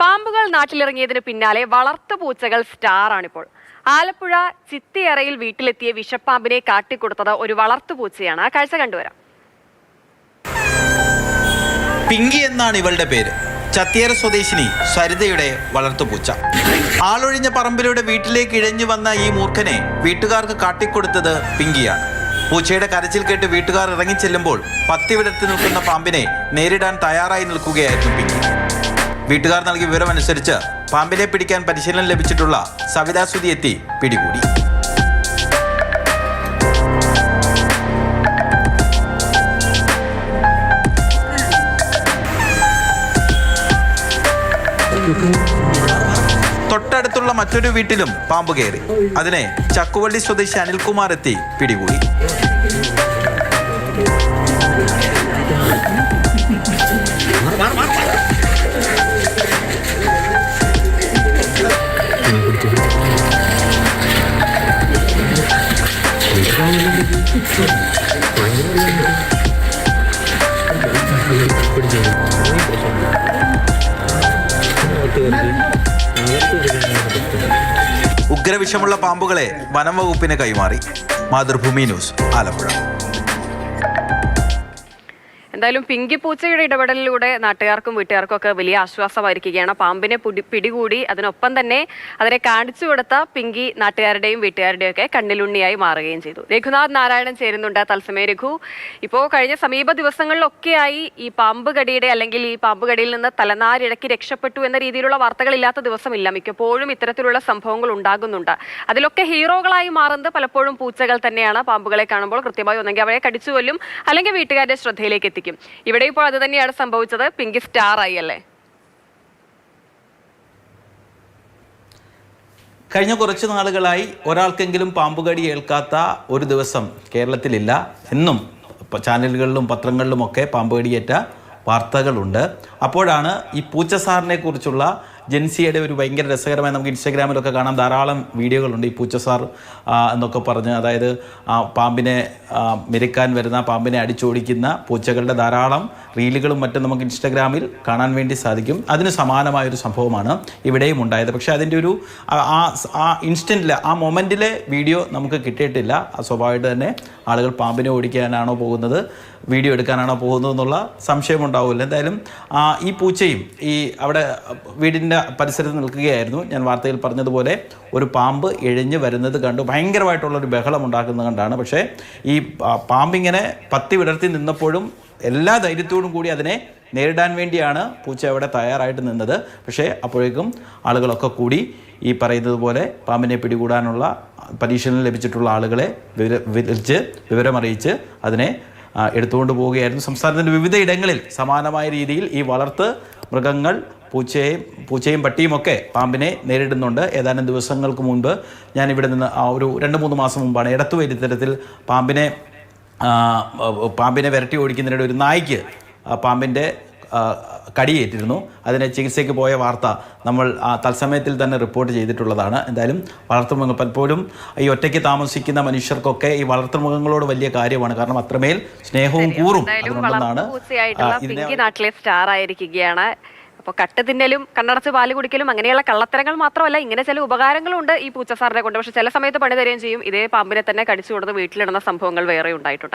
പാമ്പുകൾ നാട്ടിലിറങ്ങിയതിന് പിന്നാലെ വളർത്തു പൂച്ചകൾ സ്റ്റാറാണിപ്പോൾ. ആലപ്പുഴ ചിത്തിയറയിൽ വീട്ടിലെത്തിയ വിഷപ്പാമ്പിനെ കാട്ടിക്കൊടുത്തത് ഒരു വളർത്തുപൂച്ചയാണ്. ആ കാഴ്ച കണ്ടുവരാം. പിങ്കി എന്നാണ് ഇവളുടെ പേര്. ചത്തിയറ സ്വദേശിനി സരിതയുടെ വളർത്തുപൂച്ച. ആളൊഴിഞ്ഞ പറമ്പിലൂടെ വീട്ടിലേക്ക് ഇഴഞ്ഞു വന്ന ഈ മൂർഖനെ വീട്ടുകാർക്ക് കാട്ടിക്കൊടുത്തത് പിങ്കിയാണ്. പൂച്ചയുടെ കരച്ചിൽ കേട്ട് വീട്ടുകാർ ഇറങ്ങിച്ചെല്ലുമ്പോൾ പത്തി വിടർത്തി നിൽക്കുന്ന പാമ്പിനെ നേരിടാൻ തയ്യാറായി നിൽക്കുകയായിരുന്നു പിങ്കി. വീട്ടുകാർ നൽകിയ വിവരമനുസരിച്ച് പാമ്പിനെ പിടിക്കാൻ പരിശീലനം ലഭിച്ചിട്ടുള്ള സവിതാ സുധി എത്തി പിടികൂടി. തൊട്ടടുത്തുള്ള മറ്റൊരു വീട്ടിലും പാമ്പ് കയറി. അതിനെ ചക്കുവള്ളി സ്വദേശി അനിൽകുമാർ എത്തി പിടികൂടി. ഉഗ്രവിഷമുള്ള പാമ്പുകളെ വനം വകുപ്പിന് കൈമാറി. മാതൃഭൂമി ന്യൂസ്, ആലപ്പുഴ. എന്തായാലും പിങ്കി പൂച്ചയുടെ ഇടപെടലിലൂടെ നാട്ടുകാർക്കും വീട്ടുകാർക്കും ഒക്കെ വലിയ ആശ്വാസമായിരിക്കുകയാണ്. പാമ്പിനെ പിടികൂടി അതിനൊപ്പം തന്നെ അതിനെ കാണിച്ചു കൊടുത്ത പിങ്കി നാട്ടുകാരുടെയും വീട്ടുകാരുടെയും ഒക്കെ കണ്ണിലുണ്ണിയായി മാറുകയും ചെയ്തു. രഘുനാഥ് നാരായണൻ ചേരുന്നുണ്ട്. തത്സമയ രഘു, ഇപ്പോൾ കഴിഞ്ഞ സമീപ ദിവസങ്ങളിലൊക്കെയായി ഈ പാമ്പ് കടിയുടെ അല്ലെങ്കിൽ ഈ പാമ്പ് കടിയിൽ നിന്ന് തലനാരിഴക്കി രക്ഷപ്പെട്ടു എന്ന രീതിയിലുള്ള വാർത്തകളില്ലാത്ത ദിവസമില്ല. മിക്കപ്പോഴും ഇത്തരത്തിലുള്ള സംഭവങ്ങൾ ഉണ്ടാകുന്നുണ്ട്. അതിലൊക്കെ ഹീറോകളായി മാറുന്നത് പലപ്പോഴും പൂച്ചകൾ തന്നെയാണ്. പാമ്പുകളെ കാണുമ്പോൾ കൃത്യമായി ഒന്നെങ്കിൽ അവരെ കടിച്ചു കൊല്ലും, അല്ലെങ്കിൽ വീട്ടുകാരുടെ ശ്രദ്ധയിലേക്ക് എത്തിക്കും. ഇവിടെ ഇപ്പോൾ അത് തന്നെയാണ് സംഭവിച്ചത്. പിങ്കി സ്റ്റാർ ആയി അല്ലേ? കഴിഞ്ഞ കുറച്ച് നാളുകളായി ഒരാൾക്കെങ്കിലും പാമ്പുകടി ഏൽക്കാത്ത ഒരു ദിവസം കേരളത്തിലില്ല. എന്നും ചാനലുകളിലും പത്രങ്ങളിലുമൊക്കെ പാമ്പുകടിയേറ്റ വാർത്തകളുണ്ട്. അപ്പോഴാണ് ഈ പൂച്ച സാറിനെ കുറിച്ചുള്ള ജെൻസിയുടെ ഒരു ഭയങ്കര രസകരമായി നമുക്ക് ഇൻസ്റ്റാഗ്രാമിലൊക്കെ കാണാം. ധാരാളം വീഡിയോകളുണ്ട് ഈ പൂച്ച സാർ എന്നൊക്കെ പറഞ്ഞ്, അതായത് പാമ്പിനെ മെരുക്കാൻ വരുന്ന, പാമ്പിനെ അടിച്ചോടിക്കുന്ന പൂച്ചകളുടെ ധാരാളം റീലുകളും മറ്റും നമുക്ക് ഇൻസ്റ്റാഗ്രാമിൽ കാണാൻ വേണ്ടി സാധിക്കും. അതിന് സമാനമായൊരു സംഭവമാണ് ഇവിടെയും ഉണ്ടായത്. പക്ഷേ അതിൻ്റെ ഒരു ആ ഇൻസ്റ്റൻറ്റിൽ, ആ മൊമെൻറ്റിലെ വീഡിയോ നമുക്ക് കിട്ടിയിട്ടില്ല. സ്വാഭാവികമായിട്ട് തന്നെ ആളുകൾ പാമ്പിനെ ഓടിക്കാനാണോ പോകുന്നത്, വീഡിയോ എടുക്കാനാണോ പോകുന്നത് എന്നുള്ള സംശയമുണ്ടാവില്ല. എന്തായാലും ഈ പൂച്ചയും ഈ അവിടെ വീടിൻ്റെ പരിസരത്ത് നിൽക്കുകയായിരുന്നു. ഞാൻ വാർത്തയിൽ പറഞ്ഞതുപോലെ ഒരു പാമ്പ് എഴിഞ്ഞ് വരുന്നത് കണ്ടു ഭയങ്കരമായിട്ടുള്ളൊരു ബഹളം ഉണ്ടാക്കുന്നത് കണ്ടാണ്. പക്ഷേ ഈ പാമ്പിങ്ങനെ പത്തി വിടർത്തി നിന്നപ്പോഴും എല്ലാ ധൈര്യത്തോടും കൂടി അതിനെ നേരിടാൻ വേണ്ടിയാണ് പൂച്ച അവിടെ തയ്യാറായിട്ട് നിന്നത്. പക്ഷേ അപ്പോഴേക്കും ആളുകളൊക്കെ കൂടി ഈ പറയുന്നത് പോലെ പാമ്പിനെ പിടികൂടാനുള്ള പരിശീലനം ലഭിച്ചിട്ടുള്ള ആളുകളെ വിവരമറിയിച്ച് അതിനെ എടുത്തുകൊണ്ട് പോവുകയായിരുന്നു. സംസ്ഥാനത്തിൻ്റെ വിവിധ ഇടങ്ങളിൽ സമാനമായ രീതിയിൽ ഈ വളർത്ത് മൃഗങ്ങൾ പൂച്ചയും പട്ടിയുമൊക്കെ പാമ്പിനെ നേരിടുന്നുണ്ട്. ഏതാനും ദിവസങ്ങൾക്ക് മുൻപ് ഞാൻ ഇവിടെ നിന്ന് ഒരു 2-3 മാസം മുമ്പാണ് എടത്തുവ ഇത്തരത്തിൽ പാമ്പിനെ വിരട്ടി ഓടിക്കുന്നതിനിടെ ഒരു നായ്ക്ക് പാമ്പിൻ്റെ കടിയേറ്റിരുന്നു. അതിനെ ചികിത്സയ്ക്ക് പോയ വാർത്ത നമ്മൾ തത്സമയത്തിൽ തന്നെ റിപ്പോർട്ട് ചെയ്തിട്ടുള്ളതാണ്. എന്തായാലും വളർത്തുമൃഗങ്ങൾ പലപ്പോഴും ഈ ഒറ്റയ്ക്ക് താമസിക്കുന്ന മനുഷ്യർക്കൊക്കെ ഈ വളർത്തുമൃഗങ്ങളോട് വലിയ കാര്യമാണ്. കാരണം അത്രമേൽ സ്നേഹവും കൂറും അതുകൊണ്ടെന്നാണ് നാട്ടിലെ സ്റ്റാർ ആയിരിക്കുകയാണ്. അപ്പോൾ കട്ട് തിന്നലും കണ്ണടച്ച് പാല് കുടിക്കലും അങ്ങനെയുള്ള കള്ളത്തരങ്ങൾ മാത്രമല്ല, ഇങ്ങനെ ചില ഉപകാരങ്ങളുണ്ട് ഈ പൂച്ചസാറിനെ കൊണ്ട്. പക്ഷെ ചില സമയത്ത് പണി തരുകയും ചെയ്യും. ഇതേ പാമ്പിനെ തന്നെ കടിച്ചു കൊടുത്ത് വീട്ടിലിടുന്ന സംഭവങ്ങൾ വേറെ ഉണ്ടായിട്ടുണ്ട്.